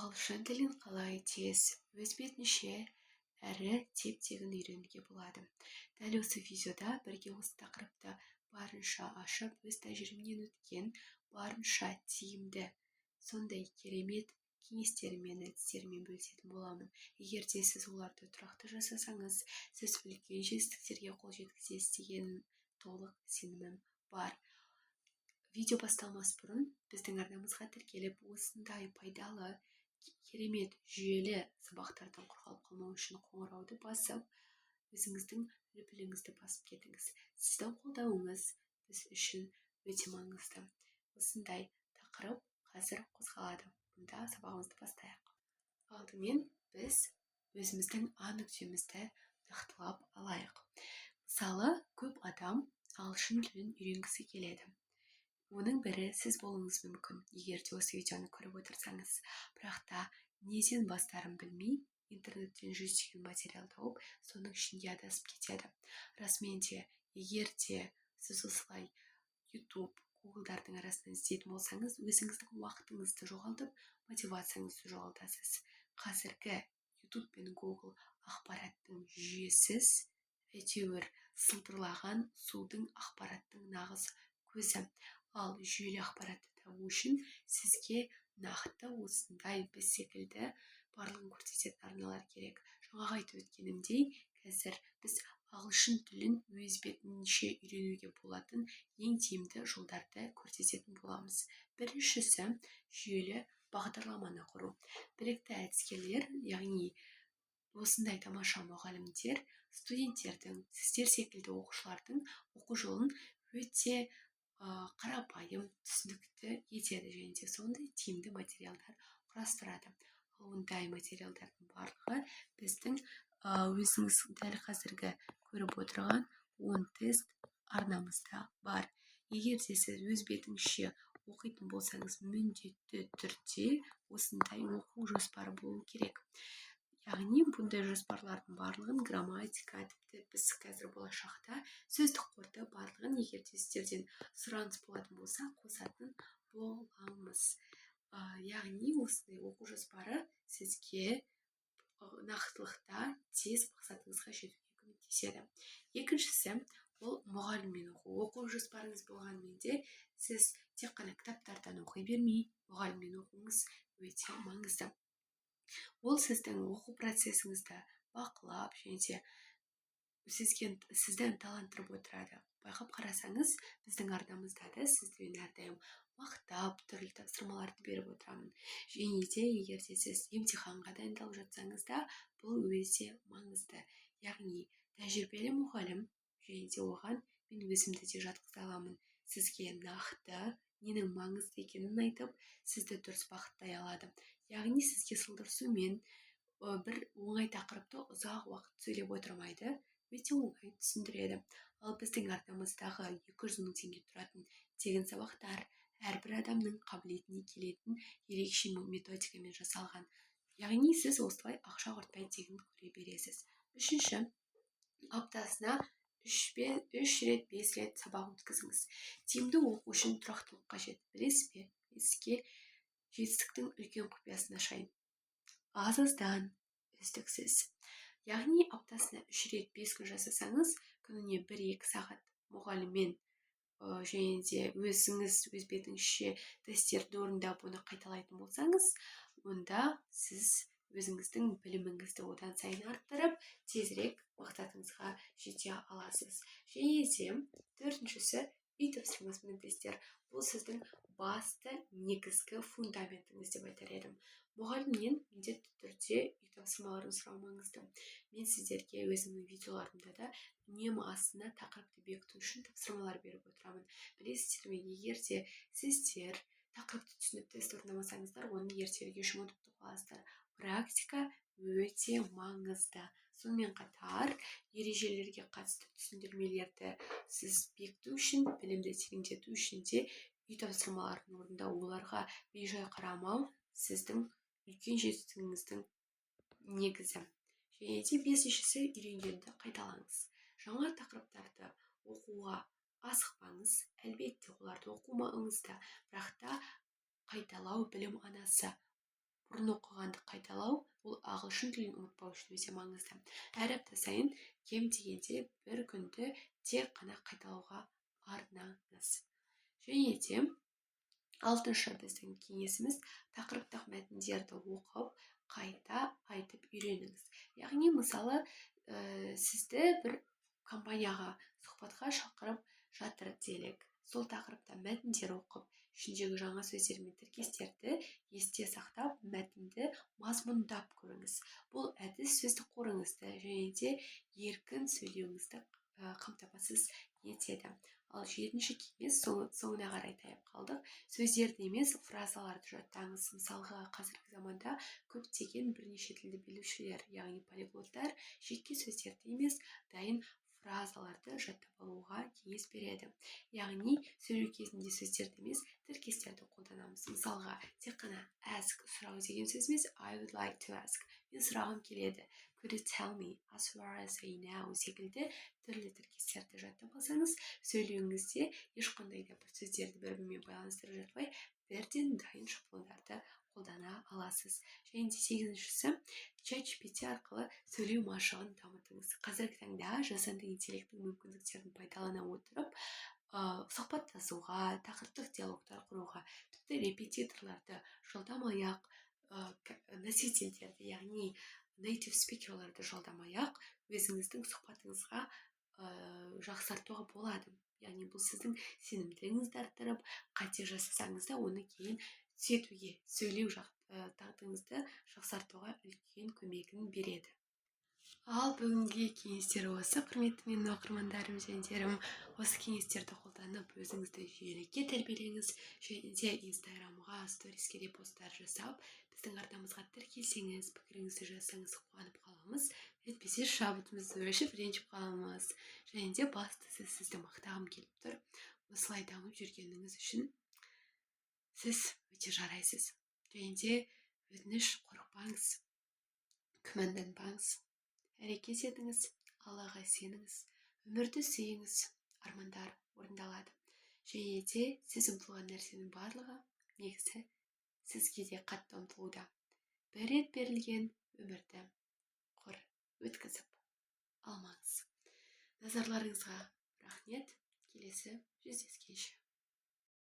Ағылшын тілін қалай тез, өз бетінше әрі теп-тегін үйренуге болады. Дәл осы видеода бірге осы тақырыпты барынша ашып, өз тәжірибемнен өткен барынша тиімді, сондай керемет кеңестермен, әдістермен бөлісетін боламын. Егер де сіз оларды тұрақты жасасаңыз, сіз үлкен жетістіктерге қол жеткізесіз деген толық сенімім бар. Видео басталмас бұрын біздің арнамызға тіркеліп, осындай пайдалы, керемет, жүйелі сабақтардан құр қалып қалмау үшін қоңырауды басып, өзіңіздің лүпіліңізді басып кетіңіз. Сіздің қолдауыңыз біз үшін өте маңызды. Осындай тақырып қазір қозғалады. Бұнда сабағымызды бастайық. Алдымен біз өзіміздің А нүктемізді нақтылап алайық. Мысалы, көп адам ағылшын тілін үйренгісі келеді. Оның бірі сіз болуыңыз мүмкін, егер де осы видеоны көріп отырсаңыз. Бірақ та неден бастарын білмей, интернеттен жүздеген материал тауып, соның ішінде адасып кетеді. Расымен де, егер де сіз осылай YouTube, Google'дардың арасынан іздейтін болсаңыз, өзіңіздің уақытыңызды жоғалтып, мотивацияңызды жоғалтасыз. Қазіргі YouTube пен Google ақпараттың жүйесіз, әйтеуір сылдырлаған судың ақпараттың нағыз көзі. Ал жүйелі ақпаратты табу үшін сізге нақты осындай біз секілді барлығын көрсететін арналар керек. Жаңағы айтып өткенімдей, қазір біз ағылшын тілін өз бетінше үйренуге болатын ең тиімді жолдарды көрсететін боламыз. Біріншісі жүйелі бағдарламаны құру. Білікті әдіскерлер, яғни осындай тамаша мұғалімдер студенттердің, сіздер секілді оқушылардың оқу жолын өте қарапайым, түсінікті етеді және де сондай тиімді материалдар құрастырады. Ондай материалдардың барлығы біздің өзіңіз дәл қазіргі көріп отырған 10 тест арнамызда бар. Егер де сіз өз бетіңізше оқитын болсаңыз, міндетті түрде осындай оқу жоспары болу керек. Яғни бұндай жоспарлардың барлығын грамматика, тіпті біз қазір болашақта сөздік қорды барлығын, егер де сіздерден сұраныс болатын болса, қосатын боламыз. Яғни осындай оқу жоспары сізге нақтылықта тез мақсатыңызға жетуге көмектеседі. Екіншісі, ол мұғаліммен оқу. Оқу жоспарыңыз болғанмен де сіз тек қана кітаптардан оқи бермей, мұғаліммен оқуыңыз өте маңызды. Ол сіздің оқу процесіңізді бақылап және де сізді ынталандырып отырады. Байқап қарасаңыз, біздің арнамызда да сізден әрдайым мақтап, түрлі тапсырмаларды беріп отырамын. Және де егер де сіз емтиханға дайындалып жатсаңыз да, бұл өте маңызды. Яғни тәжірибелі мұғалім және де оған мен өзімді де жатқыза аламын. Сізге нақты ненің маңызды екенін айтып, сізді дұрыс бағыттай алады. Яғни сізге сылдырсумен бір оңай тақырыпты ұзақ уақыт сөйлеп отырмайды, өте оңай түсіндіреді. Ал біздің арнамыздағы 200 мың теңге тұратын тегін сабақтар әрбір адамның қабілетіне келетін ерекше методикамен жасалған. Яғни сіз осылай ақша құртпай тегін көре бересіз. Үшінші, аптасына 3 рет 5 рет сабақ өткізіңіз. Тиімді оқу үшін тұрақтылық қажет. Білесіз бе? Сізге жетістіктің үлкен құпиясын ашайын. Аз-аздан үздіксіз. Яғни аптасына 3 рет 5 күн жасасаңыз, күніне 1-2 сағат мұғаліммен және де өзіңіз өз бетіңізше тесттерді орындап, оны қайталайтын болсаңыз, онда сіз өзіңіздің біліміңізді одан сайын арттырып, тезірек мақсатыңызға жете аласыз. Және де төртіншісі, үй тапсырмасымен тесттер. Бұл сіздің басты негізгі фундаментіңіз деп айтар едім. Мұғалімнен міндетті түрде үй тапсырмаларын сұрау маңызды. Мен сіздерге өзімнің видеоларымда да үнемі астына тақырыпты бекіту үшін тапсырмалар беріп отырамын. Білесіздер ме, егер де сіздер тақырыпты түсініп тест орындамасаңыздар, оны ертеңге ұмытып қаласыздар. Практика өте маңызды. Сонымен қатар ережелерге қатысты түсіндірмелерді сіз бекіту үшін, білімді тереңдету үшін де үй тапсырмаларын орындау, оларға бей-жай қарамау сіздің үлкен жетістігіңіздің негізі. Және де бесіншісі, үйренгенді қайталаңыз. Жаңа тақырыптарды оқуға асықпаңыз, әлбетте оларды оқымаңыз да, бірақ та қайталау білім анасы. бұрын оқығанды қайталау, ол ағылшын тілін ұмытпау үшін өте маңызды. Әр апта сайын кем дегенде бір күнді тек қана қайталауға арнаңыз. Және де алтыншы біздің кеңесіміз тақырыптық мәтіндерді оқып, қайта айтып үйреніңіз. Яғни, мысалы, сізді бір компанияға сұхбатқа шақырып жатыр делік. Сол тақырыпта мәтіндер оқып, ішіндегі жаңа сөздер мен тіркестерді есте сақтап, мәтінді мазмұндап көріңіз. Бұл әдіс сөздік қорыңызды және де еркін сөйлеуіңізді қамтамасыз етеді. Ал жетінші кеңес соңына қарай таяп қалдық. Сөздерді емес, фразаларды жаттаңыз. Мысалға, қазіргі заманда көптеген бірнеше тілді білушілер, яғни полиглоттар, жеке сөздерді емес, дайын фразаларды жаттап алуға кеңес береді. Яғни, сөйлеу кезінде сөздерді емес, тіркестерді қолданамыз. Мысалға, тек қана ask, сұрау деген сөз емес, I would like to ask. Мен сұрағым келеді. Could you tell me, as far as I know, секілді түрлі тіркестерді жаттап алсаңыз, сөйлеуіңізде ешқандай да бір сөздерді бір-бірімен байланыстырып жатпай, бірден дайын шаблондарды қолдана аласыз. Және де сегізіншісі, ChatGPT арқылы сөйлеу машығын дамытыңыз. Қазіргі таңда жасанды интеллекттің мүмкіндіктерін пайдалана отырып, сұхбаттасуға, тақырыптық диалогтар құруға, тіпті репетиторларды жылдамай-ақ, носительдерді, яғни native спикерлерді жылдамай-ақ өзіңіздің сұхбатыңызға жақсартуға болады. Яғни, бұл сіздің сенімділігіңізді арттырып, қате жасасаңыз да оны кейін түзетуге, сөйлеу дағдыңызды жақсартуға үлкен көмегін береді. Ал бүгінгі кеңестер осы. Құрметті менің оқырмандарым, жеңдерім, осы кеңестерді қолданып өзіңізді жүйелікке тәрбиелеңіз. Және де инстаграмға, сториске репосттар жасап, біздің арнамызға тіркелсеңіз, пікіріңізді жазсаңыз қуанып қаламыз. Әйтпесе шабытымызды өлшеп ренжіп қаламыз. Және де бастысы сізді мақтағым келіп тұр. Осылай дамып жүргеніңіз үшін сіз өте жарайсыз. Және де өтініш, қорықпаңыз, күмәнданбаңыз. Әрекет етіңіз, Аллаға сеніңіз, өмірді сүйіңіз, армандар орындалады. Және де сіз ұмтылған нәрсенің барлығы негізі сізге де қатты ұмтылуда. Бір рет берілген өмірді құр өткізіп алмаңыз. Назарларыңызға рахмет. Келесі жүздескенше.